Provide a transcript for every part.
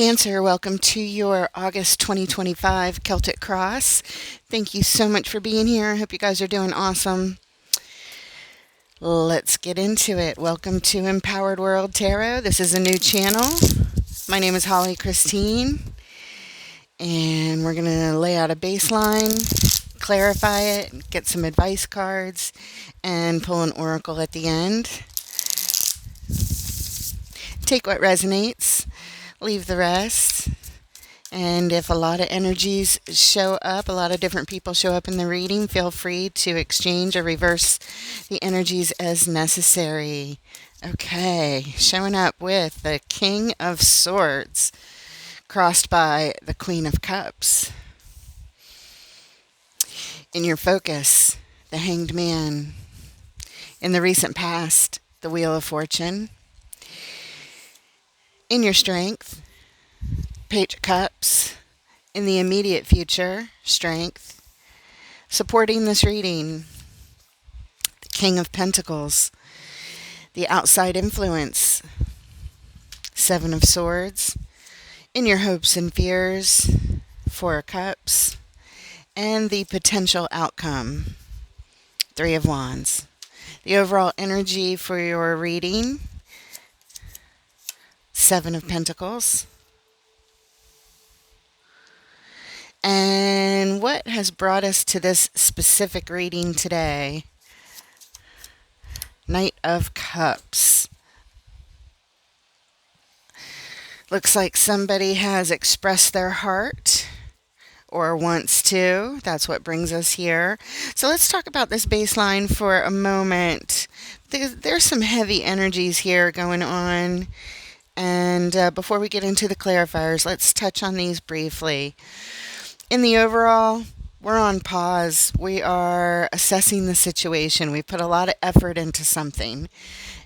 Cancer, welcome to your August 2025 Celtic Cross. Thank you so much for being here. I hope you guys are doing awesome. Let's get into it. Welcome to Empowered World Tarot. This is a new channel. My name is Holly Christine, and we're going to lay out a baseline, clarify it, get some advice cards, and pull an oracle at the end. Take what resonates, leave the rest. And if a lot of energies show up, a lot of different people show up in the reading, feel free to exchange or reverse the energies as necessary. Okay, showing up with the King of Swords, crossed by the Queen of Cups. In your focus, the Hanged Man. In the recent past, the Wheel of Fortune. In your strength, Page of Cups. In the immediate future, strength. Supporting this reading, the King of Pentacles. The outside influence, Seven of Swords. In your hopes and fears, Four of Cups. And the potential outcome, Three of Wands. The overall energy for your reading, Seven of Pentacles. And what has brought us to this specific reading today? Knight of Cups. Looks like somebody has expressed their heart or wants to. That's what brings us here. So let's talk about this baseline for a moment. There's some heavy energies here going on. And before we get into the clarifiers, let's touch on these briefly. In the overall, we're on pause. We are assessing the situation. We put a lot of effort into something.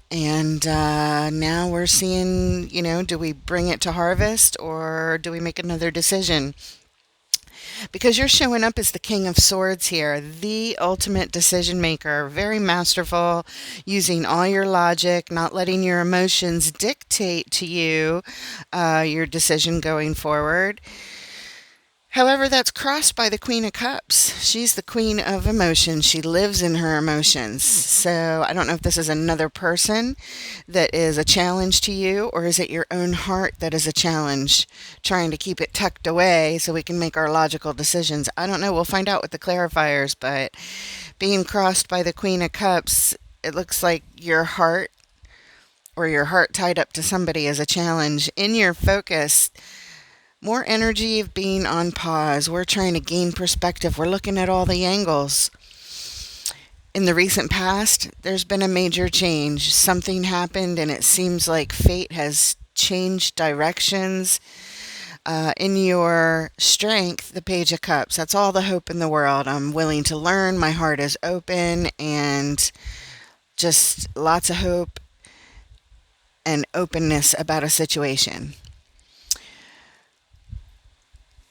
And now we're seeing, do we bring it to harvest or do we make another decision? Because you're showing up as the King of Swords here, the ultimate decision maker, very masterful, using all your logic, not letting your emotions dictate to you your decision going forward. However, that's crossed by the Queen of Cups. She's the queen of emotions. She lives in her emotions. So I don't know if this is another person that is a challenge to you, or is it your own heart that is a challenge, trying to keep it tucked away so we can make our logical decisions. I don't know. We'll find out with the clarifiers, but being crossed by the Queen of Cups, it looks like your heart or your heart tied up to somebody is a challenge. In your focus, more energy of being on pause. We're trying to gain perspective. We're looking at all the angles. In the recent past, there's been a major change. Something happened and it seems like fate has changed directions. In your strength, the Page of Cups. That's all the hope in the world. I'm willing to learn. My heart is open and just lots of hope and openness about a situation.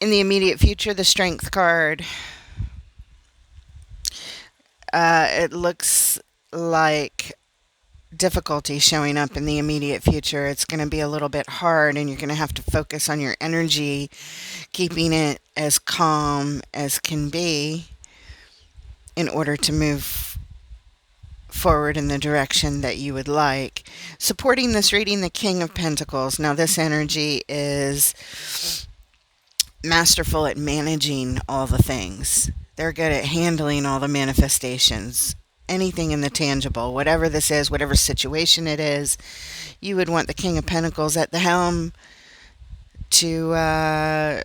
In the immediate future, the Strength card. It looks like difficulty showing up in the immediate future. It's going to be a little bit hard, and you're going to have to focus on your energy, keeping it as calm as can be in order to move forward in the direction that you would like. Supporting this reading, the King of Pentacles. Now, this energy is masterful at managing all the things. They're good at handling all the manifestations, anything in the tangible, whatever this is, whatever situation it is. You would want the King of Pentacles at the helm to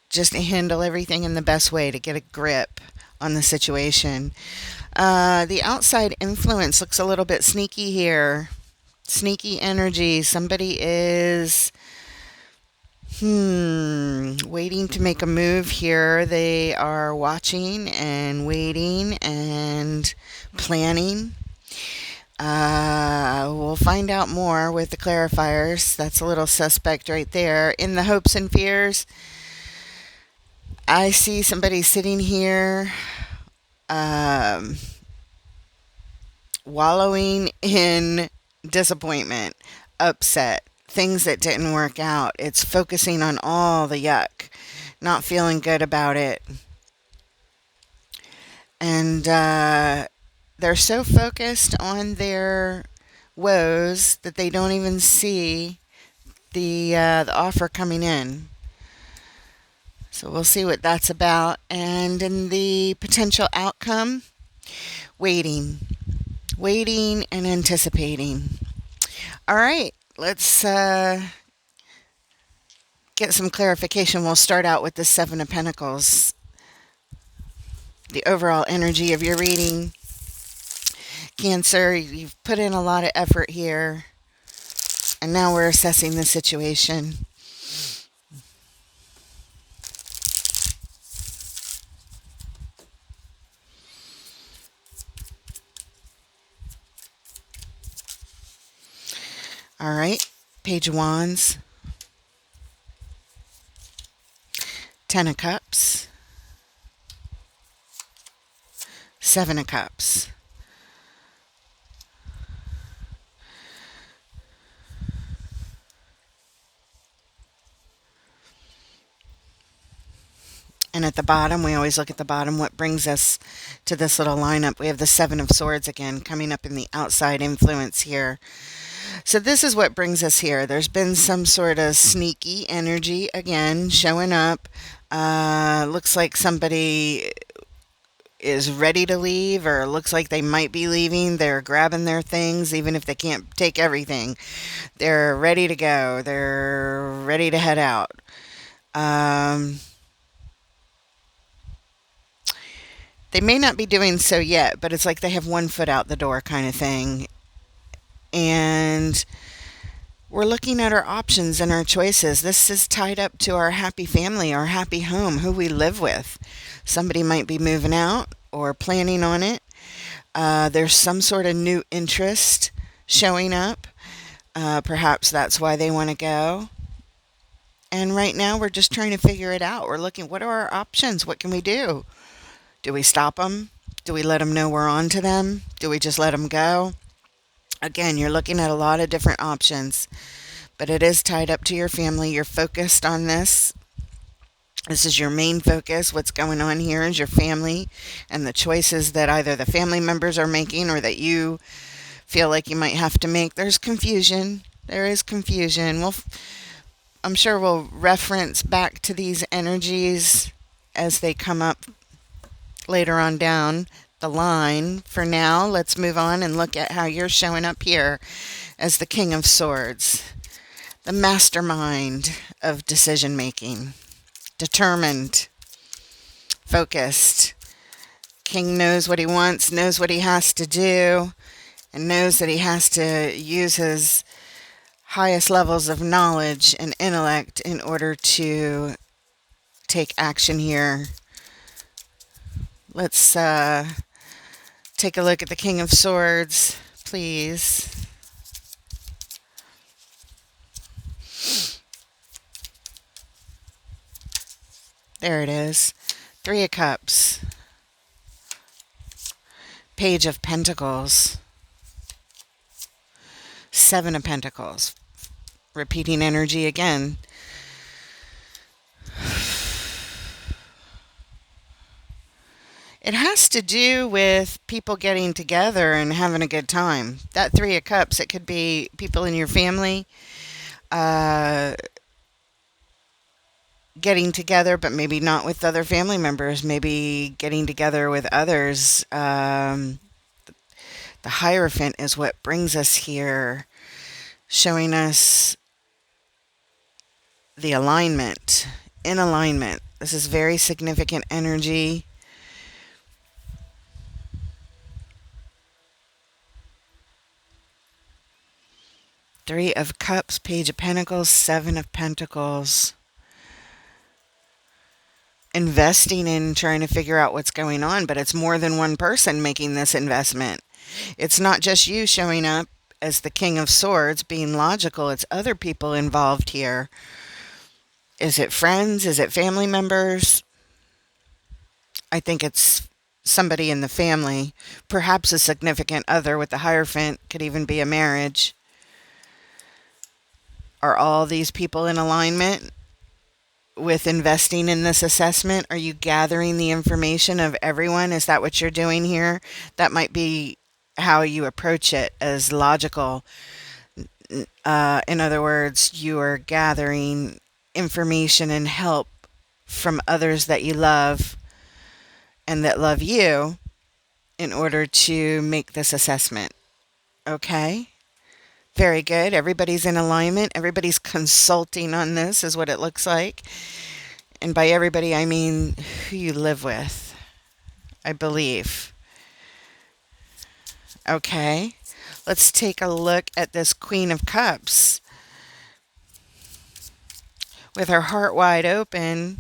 just handle everything in the best way, to get a grip on the situation. The outside influence looks a little bit sneaky here. Sneaky energy. Somebody is waiting to make a move here. They are watching and waiting and planning. We'll find out more with the clarifiers. That's a little suspect right there. In the hopes and fears, I see somebody sitting here wallowing in disappointment, upset, things that didn't work out. It's focusing on all the yuck, not feeling good about it. And they're so focused on their woes that they don't even see the offer coming in. So we'll see what that's about. And in the potential outcome, waiting, waiting and anticipating. All right, let's get some clarification. We'll start out with the Seven of Pentacles. The overall energy of your reading. Cancer, you've put in a lot of effort here. And now we're assessing the situation. All right, Page of Wands, Ten of Cups, Seven of Cups. And at the bottom, we always look at the bottom, what brings us to this little lineup. We have the Seven of Swords again, coming up in the outside influence here. So this is what brings us here. There's been some sort of sneaky energy again showing up. Looks like somebody is ready to leave, or looks like they might be leaving. They're grabbing their things, even if they can't take everything. They're ready to go. They're ready to head out. They may not be doing so yet, but it's like they have one foot out the door kind of thing. And we're looking at our options and our choices. This is tied up to our happy family, our happy home, who we live with. Somebody might be moving out or planning on it. There's some sort of new interest showing up. Perhaps that's why they want to go. And right now we're just trying to figure it out. We're looking, what are our options? What can we do? Do we stop them? Do we let them know we're on to them? Do we just let them go? Again, you're looking at a lot of different options, but it is tied up to your family. You're focused on this. This is your main focus. What's going on here is your family and the choices that either the family members are making or that you feel like you might have to make. There's confusion. There is confusion. I'm sure we'll reference back to these energies as they come up later on down the line. For now, let's move on and look at how you're showing up here as the King of Swords, the mastermind of decision making, determined, focused. King knows what he wants, knows what he has to do, and knows that he has to use his highest levels of knowledge and intellect in order to take action here. Let's take a look at the King of Swords, please. There it is. Three of Cups. Page of Pentacles. Seven of Pentacles. Repeating energy again. It has to do with people getting together and having a good time. That Three of Cups, it could be people in your family getting together, but maybe not with other family members. Maybe getting together with others. The Hierophant is what brings us here, showing us the alignment. In alignment. This is very significant energy. Three of Cups, Page of Pentacles, Seven of Pentacles. Investing in trying to figure out what's going on, but it's more than one person making this investment. It's not just you showing up as the King of Swords, being logical. It's other people involved here. Is it friends? Is it family members? I think it's somebody in the family. Perhaps a significant other with the Hierophant. Could even be a marriage. Are all these people in alignment with investing in this assessment? Are you gathering the information of everyone? Is that what you're doing here? That might be how you approach it as logical. In other words, you are gathering information and help from others that you love and that love you in order to make this assessment. Okay? Very good. Everybody's in alignment. Everybody's consulting on this, is what it looks like. And by everybody, I mean who you live with, I believe. Okay. Let's take a look at this Queen of Cups with her heart wide open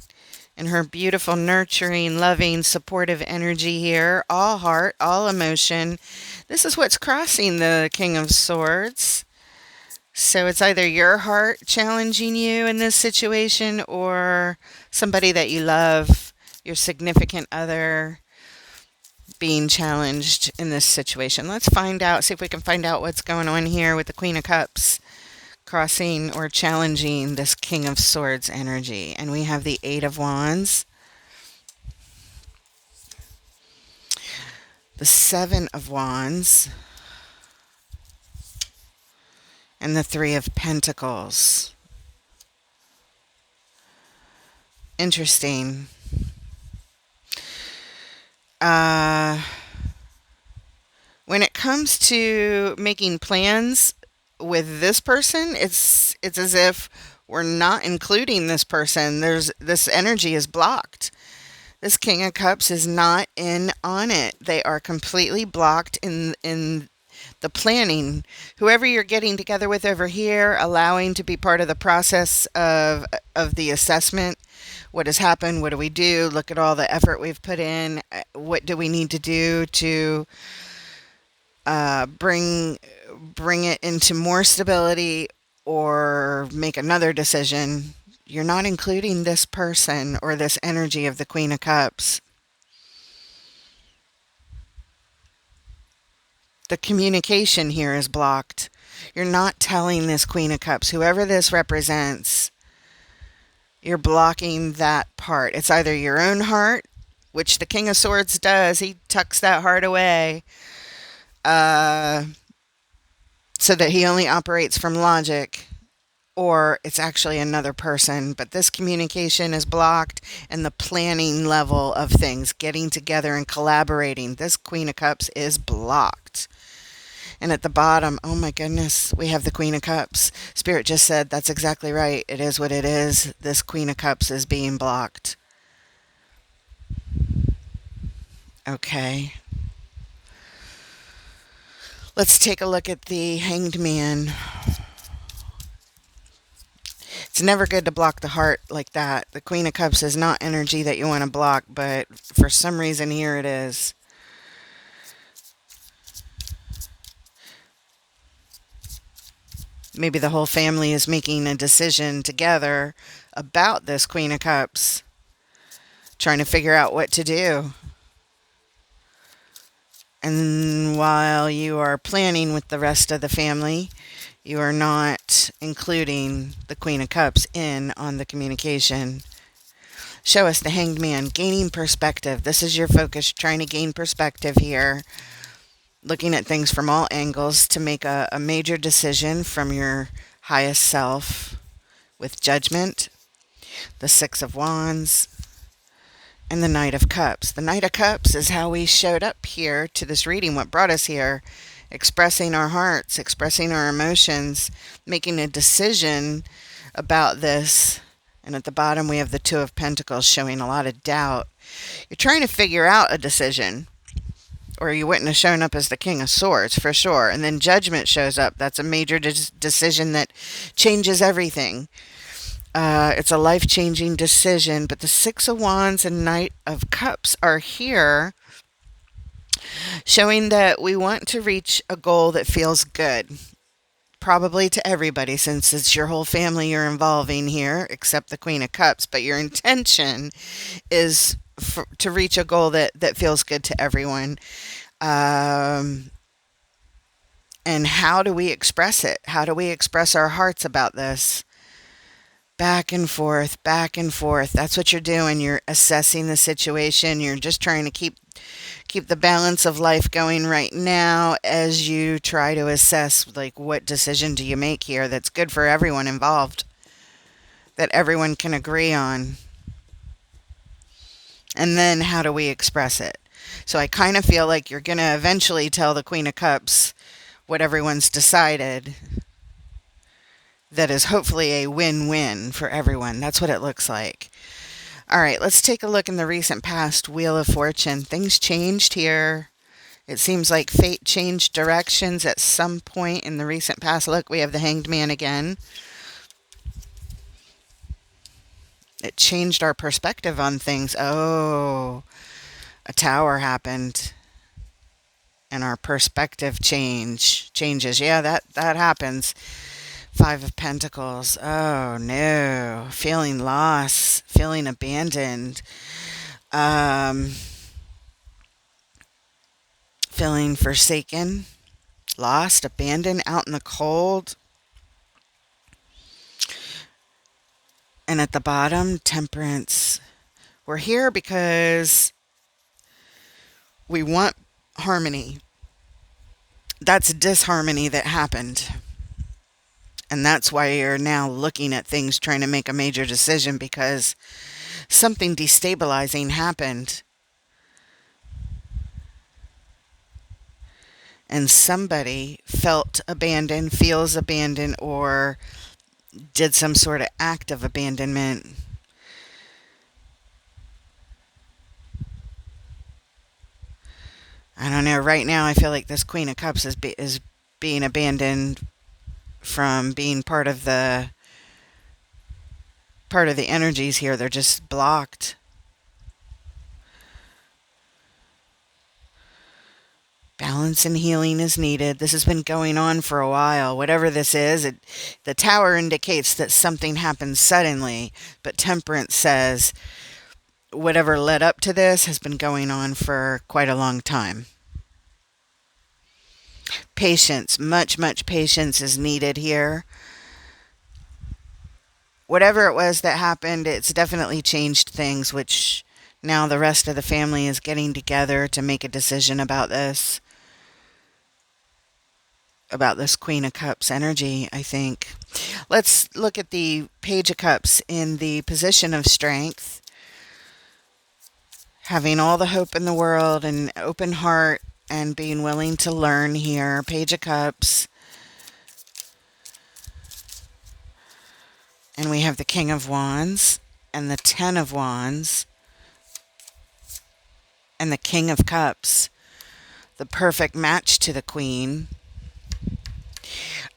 and her beautiful, nurturing, loving, supportive energy here. All heart, all emotion. This is what's crossing the King of Swords. So it's either your heart challenging you in this situation or somebody that you love, your significant other, being challenged in this situation. Let's find out, see if we can find out what's going on here with the Queen of Cups crossing or challenging this King of Swords energy. And we have the Eight of Wands, the Seven of Wands, and the Three of Pentacles. Interesting. When it comes to making plans with this person, it's as if we're not including this person. This energy is blocked. This King of Cups is not in on it. They are completely blocked in the planning. Whoever you're getting together with over here, allowing to be part of the process of the assessment. What has happened? What do we do? Look at all the effort we've put in. What do we need to do to bring it into more stability or make another decision? You're not including this person or this energy of the Queen of Cups. The communication here is blocked. You're not telling this Queen of Cups, whoever this represents, you're blocking that part. It's either your own heart, which the King of Swords does. He tucks that heart away so that he only operates from logic, or it's actually another person. But this communication is blocked, and the planning level of things, getting together and collaborating, this Queen of Cups is blocked. And at the bottom, oh my goodness, we have the Queen of Cups. Spirit just said, that's exactly right. It is what it is. This Queen of Cups is being blocked. Okay. Let's take a look at the Hanged Man. It's never good to block the heart like that. The Queen of Cups is not energy that you want to block, but for some reason here it is. Maybe the whole family is making a decision together about this Queen of Cups, trying to figure out what to do. And while you are planning with the rest of the family, you are not including the Queen of Cups in on the communication. Show us the Hanged Man, gaining perspective. This is your focus, trying to gain perspective here. Looking at things from all angles to make a major decision from your highest self with judgment. The Six of Wands and the Knight of Cups. The Knight of Cups is how we showed up here to this reading, what brought us here, expressing our hearts, expressing our emotions, making a decision about this. And at the bottom we have the Two of Pentacles, showing a lot of doubt. You're trying to figure out a decision, or you wouldn't have shown up as the King of Swords, for sure. And then Judgment shows up. That's a major decision that changes everything. It's a life-changing decision. But the Six of Wands and Knight of Cups are here, showing that we want to reach a goal that feels good. Probably to everybody, since it's your whole family you're involving here, except the Queen of Cups. But your intention is to reach a goal that feels good to everyone. And how do we express it? How do we express our hearts about this? Back and forth, back and forth. That's what you're doing. You're assessing the situation. You're just trying to keep the balance of life going right now as you try to assess, like, what decision do you make here that's good for everyone involved, that everyone can agree on. And then how do we express it? So I kind of feel like you're going to eventually tell the Queen of Cups what everyone's decided, that is hopefully a win-win for everyone. That's what it looks like. All right, let's take a look in the recent past. Wheel of Fortune. Things changed here. It seems like fate changed directions at some point in the recent past. Look, we have the Hanged Man again. It changed our perspective on things. Oh, a tower happened. And our perspective changes. Yeah, that happens. Five of Pentacles. Oh no. Feeling loss, feeling abandoned, feeling forsaken, lost, abandoned, out in the cold. And at the bottom, Temperance. We're here because we want harmony. That's disharmony that happened. And that's why you're now looking at things, trying to make a major decision, because something destabilizing happened. And somebody felt abandoned, feels abandoned, or did some sort of act of abandonment. I don't know. Right now, I feel like this Queen of Cups is being abandoned from being part of the energies here. They're just blocked. Balance and healing is needed. This has been going on for a while. Whatever this is, the Tower indicates that something happens suddenly, but Temperance says whatever led up to this has been going on for quite a long time. Patience, much patience is needed here. Whatever it was that happened, it's definitely changed things, which now the rest of the family is getting together to make a decision about this. About this Queen of Cups energy, I think. Let's look at the Page of Cups in the position of strength. Having all the hope in the world and open heart and being willing to learn here. Page of Cups. And we have the King of Wands and the Ten of Wands and the King of Cups. The perfect match to the Queen.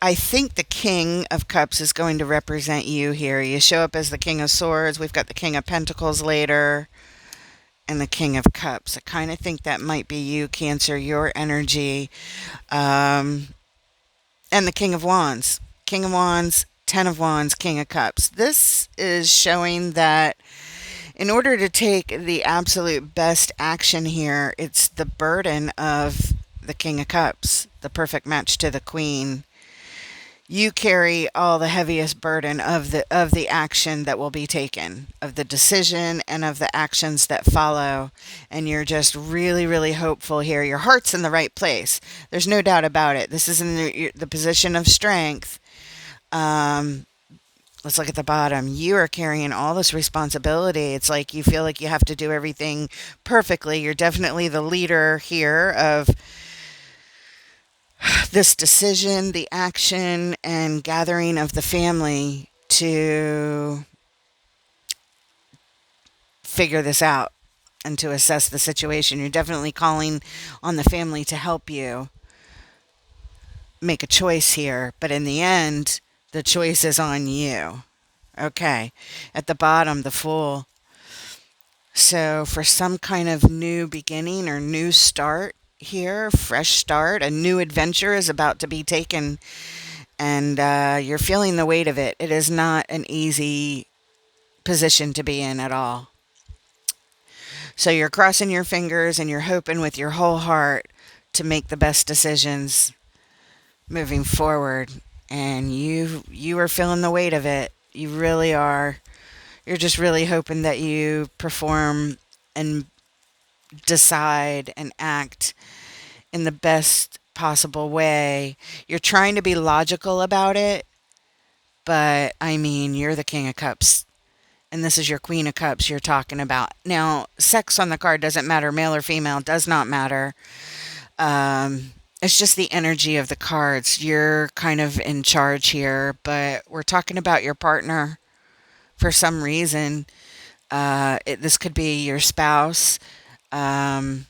I think the King of Cups is going to represent you here. You show up as the King of Swords. We've got the King of Pentacles later. And the King of Cups. I kind of think that might be you, Cancer, your energy. And the King of Wands. King of Wands, Ten of Wands, King of Cups. This is showing that in order to take the absolute best action here, it's the burden of the King of Cups, the perfect match to the Queen. You carry all the heaviest burden of the action that will be taken, of the decision and of the actions that follow. And you're just really hopeful here. Your heart's in the right place. There's no doubt about it. This is in the position of strength. Let's look at the bottom. You are carrying all this responsibility. It's like you feel like you have to do everything perfectly. You're definitely the leader here of this decision, the action, and gathering of the family to figure this out and to assess the situation. You're definitely calling on the family to help you make a choice here, but in the end, the choice is on you. Okay, at the bottom, the Fool. So for some kind of new beginning or new start here, fresh start, a new adventure is about to be taken, and you're feeling the weight of it. It is not an easy position to be in at all. So you're crossing your fingers and you're hoping with your whole heart to make the best decisions, moving forward, and you are feeling the weight of it. You really are. You're just really hoping that you perform and decide and act in the best possible way. You're trying to be logical about it, but I mean, you're the King of Cups, and this is your Queen of Cups you're talking about. Now, sex on the card doesn't matter, male or female, does not matter. It's just the energy of the cards. You're kind of in charge here, but we're talking about your partner for some reason. This could be your spouse, um,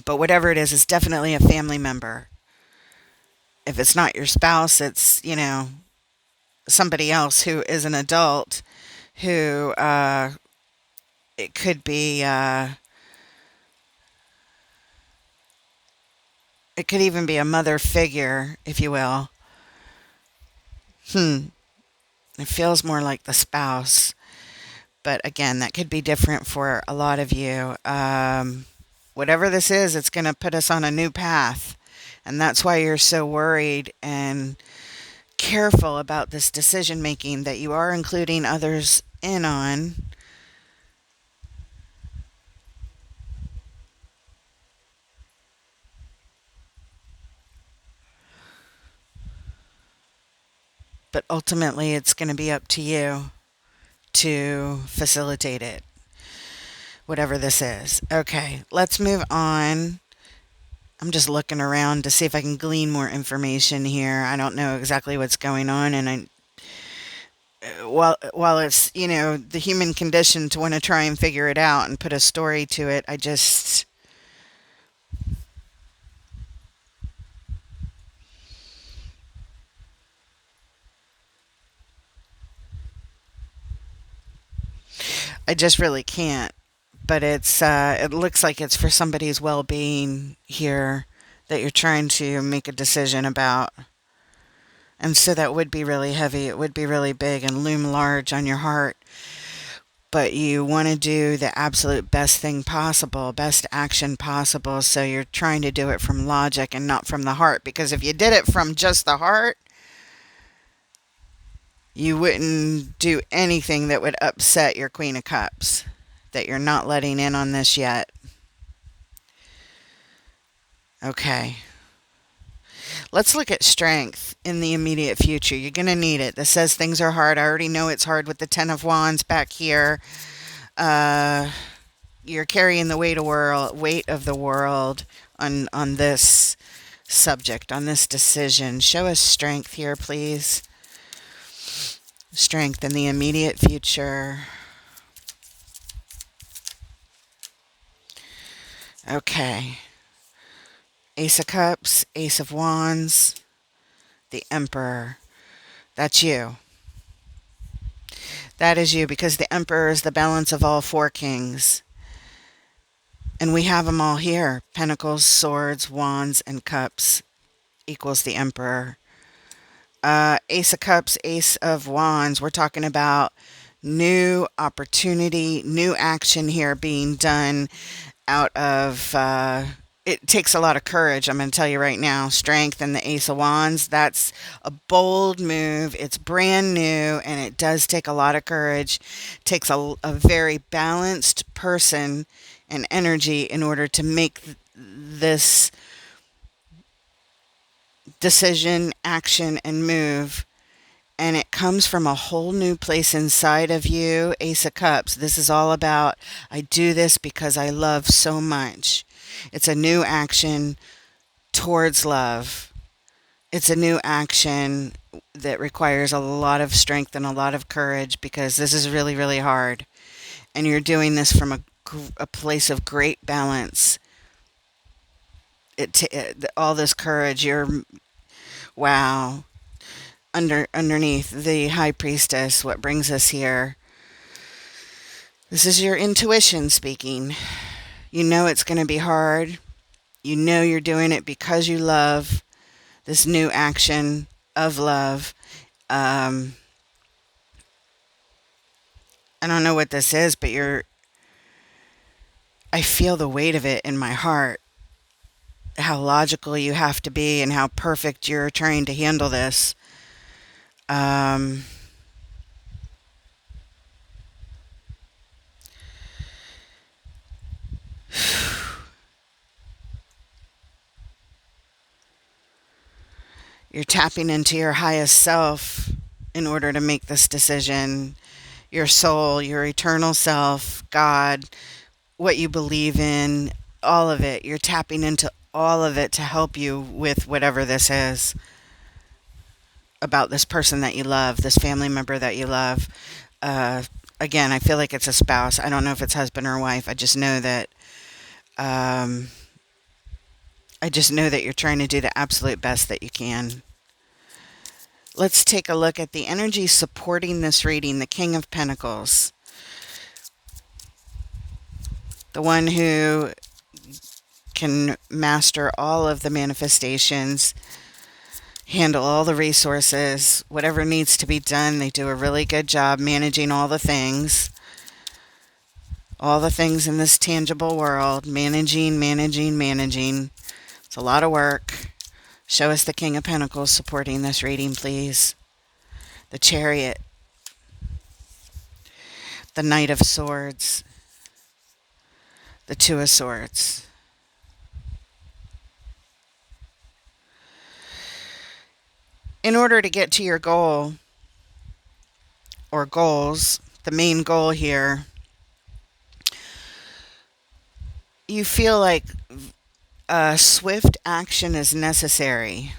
but whatever it is, it's definitely a family member. If it's not your spouse, it's, somebody else who is an adult who it could be, it could even be a mother figure, if you will. Hmm. It feels more like the spouse. But again, that could be different for a lot of you. Whatever this is, it's going to put us on a new path. And that's why you're so worried and careful about this decision making that you are including others in on. But ultimately, it's going to be up to you to facilitate it, whatever this is. Okay, let's move on. I'm just looking around to see if I can glean more information here. I don't know exactly what's going on, and while it's the human condition to want to try and figure it out and put a story to it, I just really can't. But it looks like it's for somebody's well-being here that you're trying to make a decision about. And so that would be really heavy. It would be really big and loom large on your heart. But you want to do the absolute best thing possible, best action possible. So you're trying to do it from logic and not from the heart. Because if you did it from just the heart, you wouldn't do anything that would upset your Queen of Cups. That you're not letting in on this yet. Okay. Let's look at strength in the immediate future. You're going to need it. This says things are hard. I already know it's hard with the Ten of Wands back here. Uh, you're carrying the weight of the world on this subject, on this decision. Show us strength here, please. Strength in the immediate future. Okay. Ace of Cups, Ace of Wands, the Emperor. That's you. That is you, because the Emperor is the balance of all four kings. And we have them all here. Pentacles, swords, wands, and cups equals the Emperor. Ace of Cups, Ace of Wands. We're talking about new opportunity, new action here being done out of... it takes a lot of courage, I'm going to tell you right now. Strength and the Ace of Wands, that's a bold move. It's brand new, and it does take a lot of courage. It takes a very balanced person and energy in order to make this decision, action, and move. And it comes from a whole new place inside of you. Ace of Cups. This is all about, I do this because I love so much. It's a new action towards love. It's a new action that requires a lot of strength and a lot of courage, because this is really, really hard. And you're doing this from a place of great balance. All this courage, wow. Underneath the High Priestess, what brings us here? This is your intuition speaking. You know it's going to be hard. You know you're doing it because you love this new action of love. I don't know what this is, but I feel the weight of it in my heart. how logical you have to be and how perfect you're trying to handle this. Um, you're tapping into your highest self in order to make this decision. Your soul, your eternal self, God, what you believe in, all of it. You're tapping into all of it to help you with whatever this is about this person that you love, this family member that you love. Uh, Again, I feel like it's a spouse. I don't know if it's husband or wife. Um, I just know that you're trying to do the absolute best that you can. Let's take a look at the energy supporting this reading, the King of Pentacles. The one who can master all of the manifestations, handle all the resources, whatever needs to be done. They do a really good job managing all the things in this tangible world. Managing. It's a lot of work. Show us the King of Pentacles supporting this reading, please. The Chariot, the Knight of Swords, the Two of Swords. In order to get to your goal, or goals, the main goal here, you feel like swift action is necessary,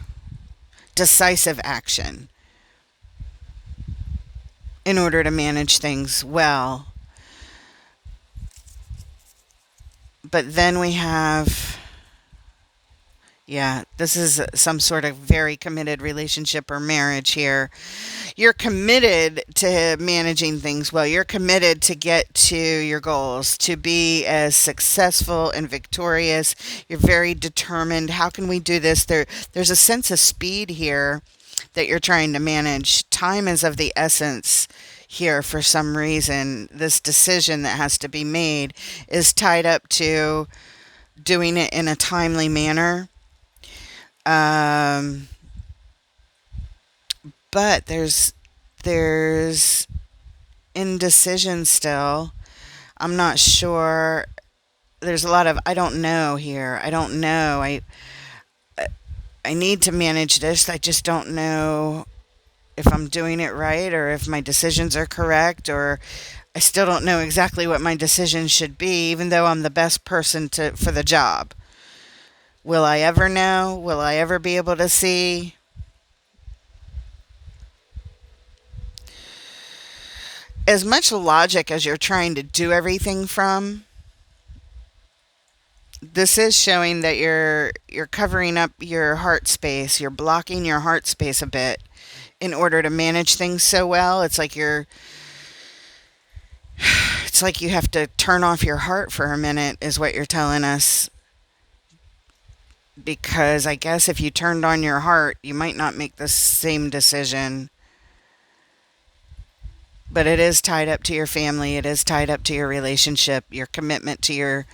decisive action, in order to manage things well. But then we have, this is some sort of very committed relationship or marriage here. You're committed to managing things well. You're committed to get to your goals, to be as successful and victorious. You're very determined. How can we do this? There's a sense of speed here that you're trying to manage. Time is of the essence here for some reason. This decision that has to be made is tied up to doing it in a timely manner. But there's indecision still. I'm not sure. There's a lot of I don't know here. I don't know. I need to manage this. I just don't know if I'm doing it right or if my decisions are correct, or I still don't know exactly what my decisions should be, even though I'm the best person for the job. Will I ever know? Will I ever be able to see? As much logic as you're trying to do everything from, this is showing that you're covering up your heart space. You're blocking your heart space a bit in order to manage things so well. It's like you have to turn off your heart for a minute, is what you're telling us. Because I guess if you turned on your heart, you might not make the same decision. But it is tied up to your family. It is tied up to your relationship, your commitment to your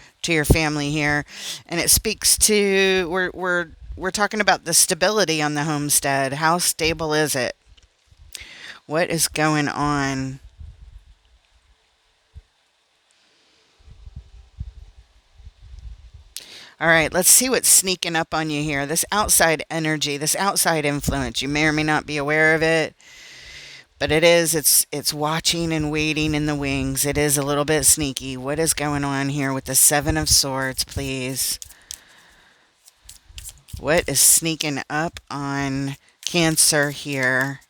family here. And it speaks to, we're talking about the stability on the homestead. How stable is it? What is going on? All right, let's see what's sneaking up on you here. This outside energy, this outside influence, you may or may not be aware of it, but it's watching and waiting in the wings. It is a little bit sneaky. What is going on here with the Seven of Swords, please? What is sneaking up on Cancer here?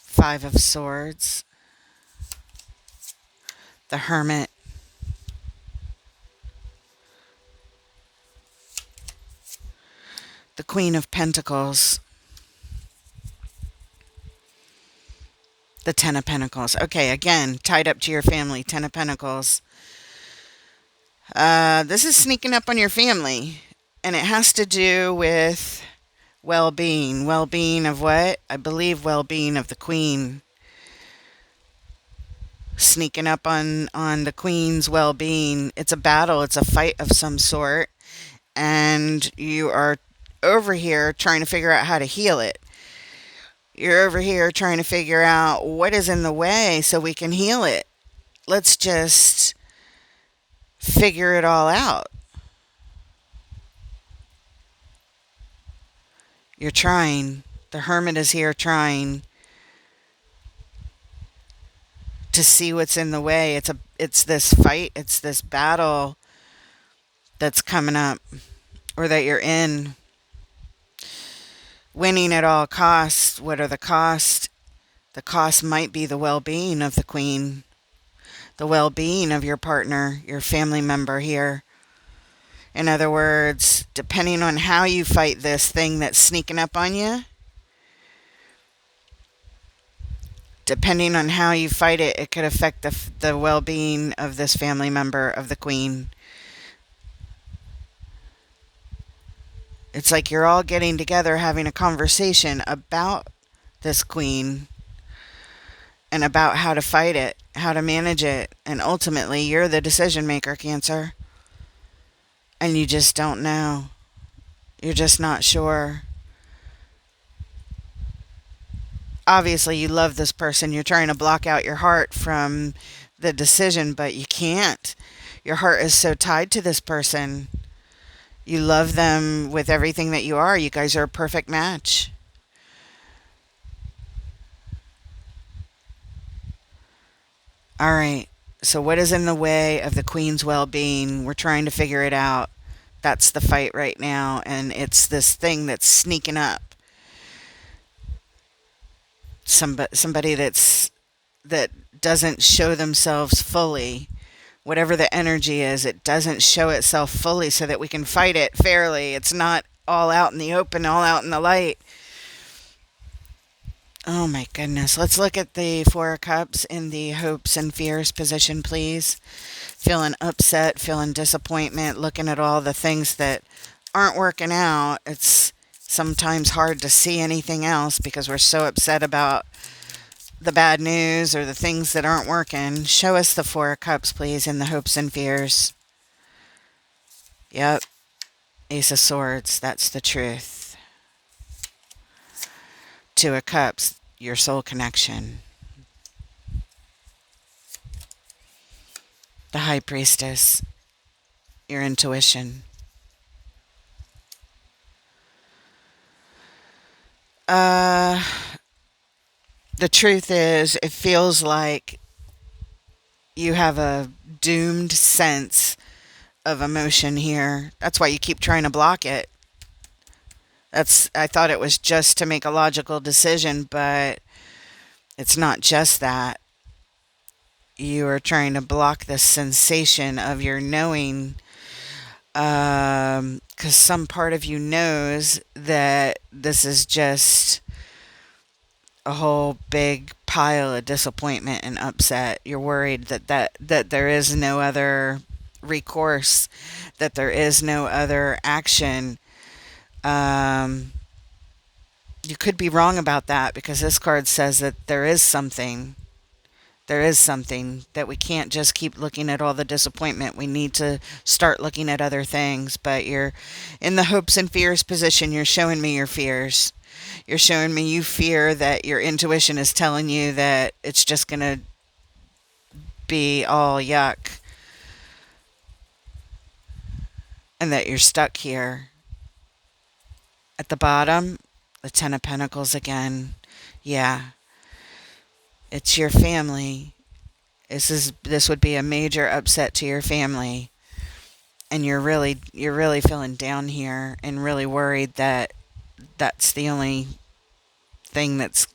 Five of Swords. The Hermit. The Queen of Pentacles. The Ten of Pentacles. Okay, again, tied up to your family. Ten of Pentacles. This is sneaking up on your family. And it has to do with Well-being. Well-being of what? I believe well-being of the queen. Sneaking up on the queen's well-being. It's a battle, it's a fight of some sort, and you are over here trying to figure out how to heal it. You're over here trying to figure out what is in the way so we can heal it. Let's just figure it all out. You're trying. The hermit is here trying to see what's in the way. It's this fight, it's this battle that's coming up or that you're in. Winning at all costs. What are the costs? The cost might be the well-being of the queen, the well-being of your partner, your family member here. In other words, depending on how you fight this thing that's sneaking up on you, depending on how you fight it, it could affect the well-being of this family member of the queen. It's like you're all getting together having a conversation about this queen and about how to fight it, how to manage it, and ultimately you're the decision maker, Cancer. And you just don't know. You're just not sure. Obviously, you love this person. You're trying to block out your heart from the decision, but you can't. Your heart is so tied to this person. You love them with everything that you are. You guys are a perfect match. All right. So, what is in the way of the queen's well being? We're trying to figure it out. That's the fight right now. And it's this thing that's sneaking up. Somebody that doesn't show themselves fully. Whatever the energy is, it doesn't show itself fully so that we can fight it fairly. It's not all out in the open, all out in the light. Oh my goodness. Let's look at the Four of Cups in the hopes and fears position, please. Feeling upset, feeling disappointment, looking at all the things that aren't working out. It's sometimes hard to see anything else because we're so upset about the bad news or the things that aren't working. Show us the Four of Cups, please, in the hopes and fears. Yep. Ace of Swords. That's the truth. Two of Cups. Your soul connection. The High Priestess. Your intuition. The truth is, it feels like you have a doomed sense of emotion here. That's why you keep trying to block it. I thought it was just to make a logical decision, but it's not just that. You are trying to block the sensation of your knowing, because some part of you knows that this is just a whole big pile of disappointment and upset. You're worried that there is no other recourse, that there is no other action. You could be wrong about that because this card says that there is something. There is something that we can't just keep looking at all the disappointment. We need to start looking at other things. But you're in the hopes and fears position. You're showing me your fears. You're showing me you fear that your intuition is telling you that it's just going to be all yuck and that you're stuck here. At the bottom, the Ten of Pentacles again. Yeah. It's your family. This would be a major upset to your family. And you're really feeling down here and really worried that that's the only thing that's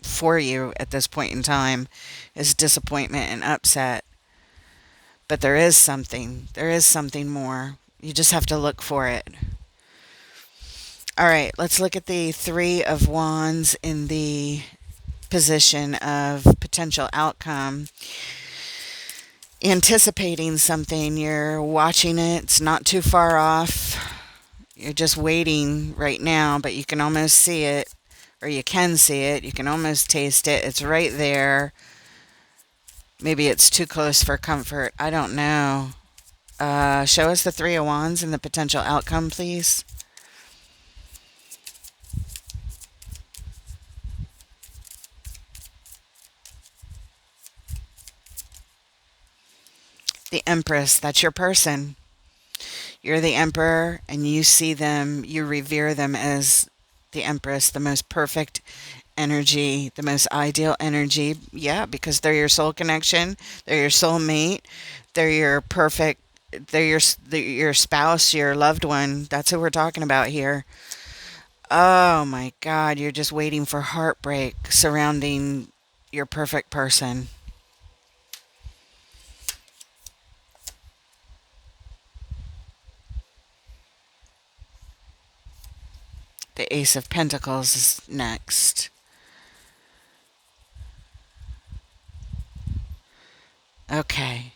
for you at this point in time is disappointment and upset. But there is something. There is something more. You just have to look for it. All right, let's look at the Three of Wands in the position of potential outcome. Anticipating something. You're watching it. It's not too far off. You're just waiting right now, but you can almost see it, or you can see it. You can almost taste it. It's right there. Maybe it's too close for comfort. I don't know. Show us the Three of Wands and the potential outcome, please. The Empress, that's your person. You're the Emperor, and you see them, you revere them as the Empress, the most perfect energy, the most ideal energy. Yeah, because they're your soul connection, they're your soulmate, they're your perfect, they're your spouse, your loved one. That's who we're talking about here. Oh my God, you're just waiting for heartbreak surrounding your perfect person. The Ace of Pentacles is next. Okay.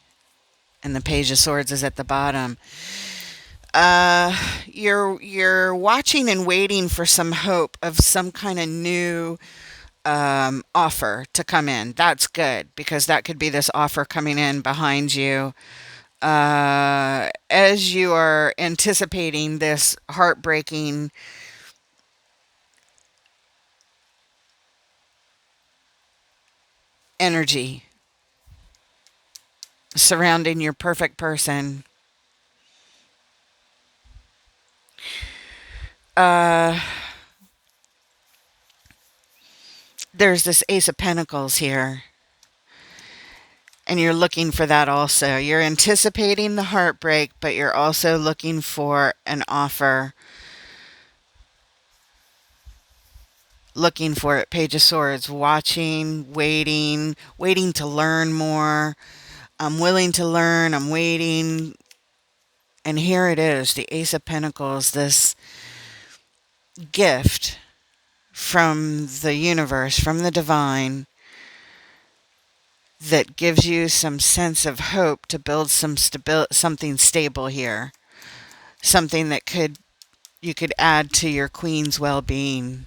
And the Page of Swords is at the bottom. You're watching and waiting for some hope of some kind of new offer to come in. That's good because that could be this offer coming in behind you. As you are anticipating this heartbreaking energy surrounding your perfect person, uh, there's this Ace of Pentacles here. And you're looking for that also. You're anticipating the heartbreak, but you're also looking for an offer. Looking for it. Page of Swords. Watching, waiting, waiting to learn more. I'm willing to learn. I'm waiting. And here it is, the Ace of Pentacles, this gift from the universe, from the divine, that gives you some sense of hope to build something stable here. Something that you could add to your queen's well-being.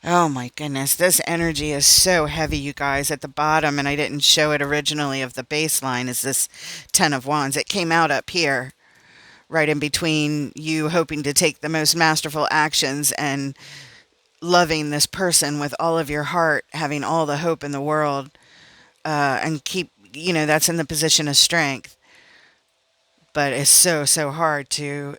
Oh my goodness, this energy is so heavy, you guys. At the bottom, and I didn't show it originally, of the baseline is this Ten of Wands. It came out up here, right in between you hoping to take the most masterful actions and loving this person with all of your heart, having all the hope in the world, and keep, that's in the position of strength. But it's so hard to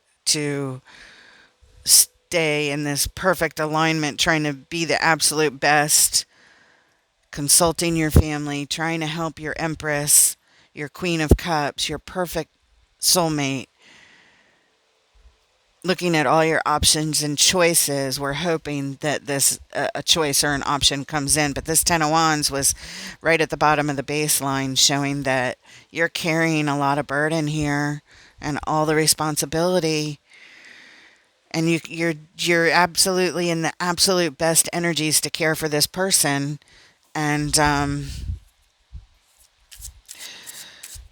stay in this perfect alignment, trying to be the absolute best, consulting your family, trying to help your Empress, your Queen of Cups, your perfect soulmate, looking at all your options and choices. We're hoping that this a choice or an option comes in, but this Ten of Wands was right at the bottom of the baseline, showing that you're carrying a lot of burden here and all the responsibility, and you're absolutely in the absolute best energies to care for this person, and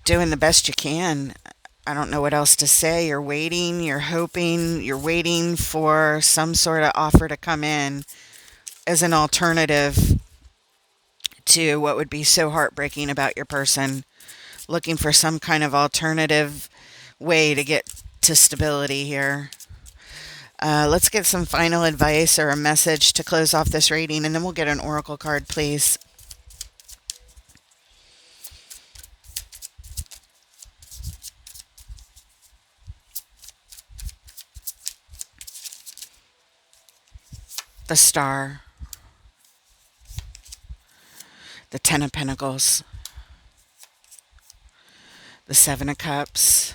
doing the best you can. I don't know what else to say. You're waiting, you're hoping, you're waiting for some sort of offer to come in as an alternative to what would be so heartbreaking about your person. Looking for some kind of alternative way to get to stability here. Let's get some final advice or a message to close off this reading, and then we'll get an oracle card, please. The Star, the Ten of Pentacles, the Seven of Cups,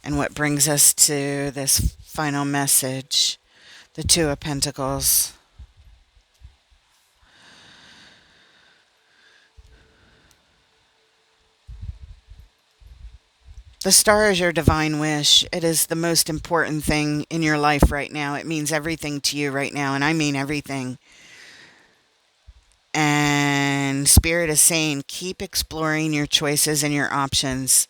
and what brings us to this final message, the Two of Pentacles. The star is your divine wish. It is the most important thing in your life right now. It means everything to you right now, and I mean everything. And Spirit is saying, keep exploring your choices and your options.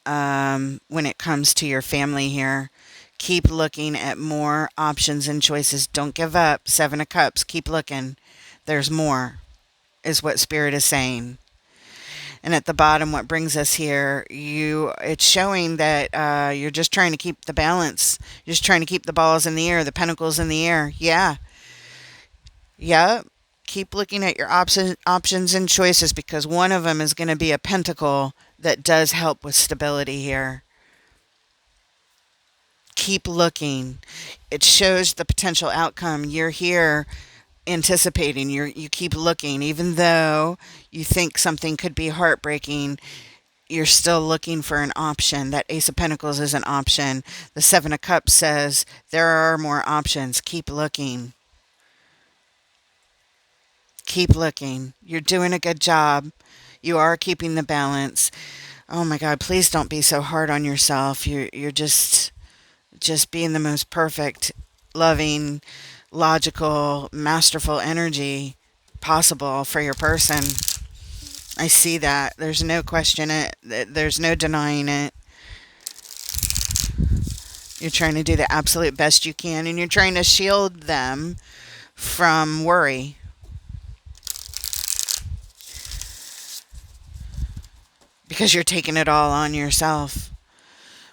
when it comes to your family here. Keep looking at more options and choices. Don't give up. Seven of Cups. Keep looking. There's more, is what Spirit is saying. And at the bottom, what brings us here, it's showing that you're just trying to keep the balance. You're just trying to keep the balls in the air, the pentacles in the air. Yeah. Yep. Keep looking at your options and choices, because one of them is going to be a pentacle that does help with stability here. Keep looking. It shows the potential outcome. You're here anticipating. You keep looking, even though you think something could be heartbreaking. You're still looking for an option. That Ace of Pentacles is an option. The Seven of Cups says there are more options. Keep looking. Keep looking. You're doing a good job. You are keeping the balance. Oh my God, please don't be so hard on yourself. You're just being the most perfect, loving, logical, masterful energy possible for your person. I see that. There's no question it. There's no denying it. You're trying to do the absolute best you can, and you're trying to shield them from worry. Because you're taking it all on yourself.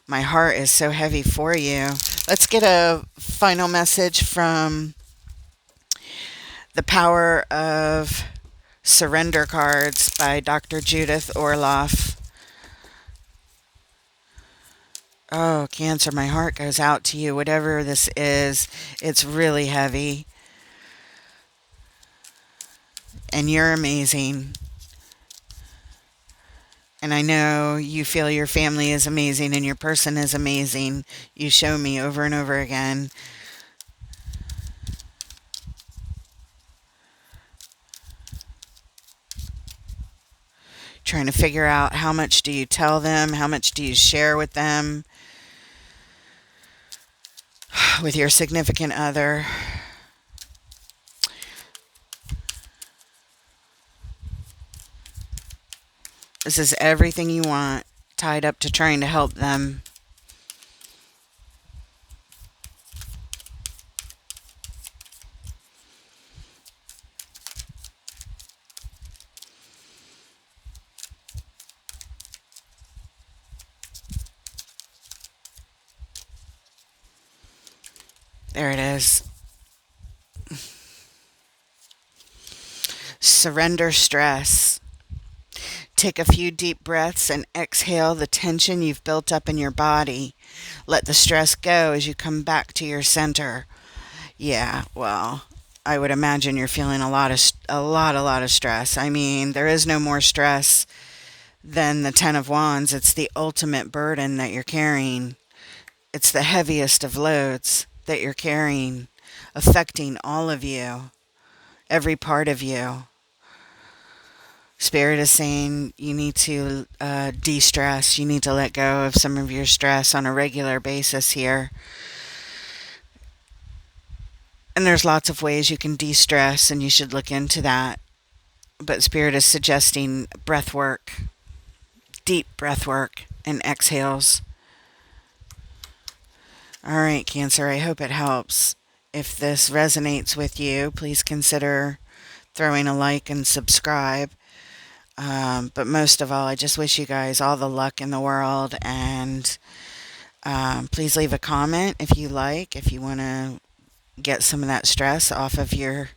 My heart is so heavy for you. Let's get a final message from The Power of Surrender cards by Dr. Judith Orloff. Oh, Cancer, my heart goes out to you. Whatever this is, it's really heavy. And you're amazing. And I know you feel your family is amazing and your person is amazing. You show me over and over again. Trying to figure out, how much do you tell them? How much do you share with them? With your significant other. This is everything you want, tied up to trying to help them. There it is. Surrender stress. Take a few deep breaths and exhale the tension you've built up in your body. Let the stress go as you come back to your center. Yeah, well, I would imagine you're feeling a lot of stress. I mean, there is no more stress than the Ten of Wands. It's the ultimate burden that you're carrying. It's the heaviest of loads that you're carrying, affecting all of you, every part of you. Spirit is saying you need to de-stress. You need to let go of some of your stress on a regular basis here. And there's lots of ways you can de-stress, and you should look into that. But Spirit is suggesting breath work, deep breath work, and exhales. All right, Cancer, I hope it helps. If this resonates with you, please consider throwing a like and subscribe. But most of all, I just wish you guys all the luck in the world, and please leave a comment if you like, if you want to get some of that stress off of your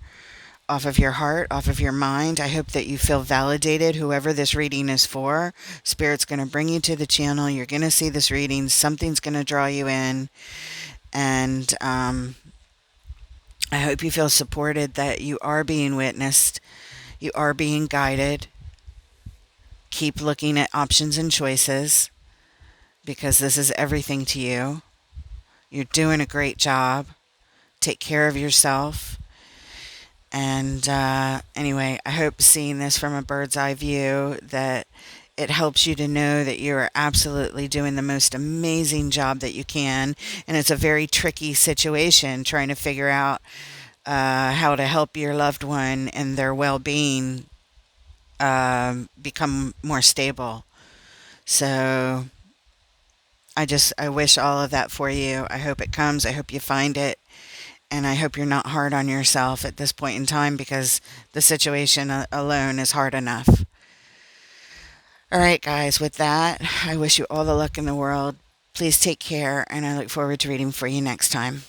heart, off of your mind. I hope that you feel validated, whoever this reading is for. Spirit's going to bring you to the channel. You're going to see this reading. Something's going to draw you in. And I hope you feel supported, that you are being witnessed. You are being guided. Keep looking at options and choices, because this is everything to you. You're doing a great job. Take care of yourself. And anyway, I hope seeing this from a bird's eye view, that it helps you to know that you are absolutely doing the most amazing job that you can. And it's a very tricky situation, trying to figure out how to help your loved one and their well-being become more stable. So I wish all of that for you. I hope it comes. I hope you find it. And I hope you're not hard on yourself at this point in time because the situation alone is hard enough. All right, guys, with that, I wish you all the luck in the world. Please take care, and I look forward to reading for you next time.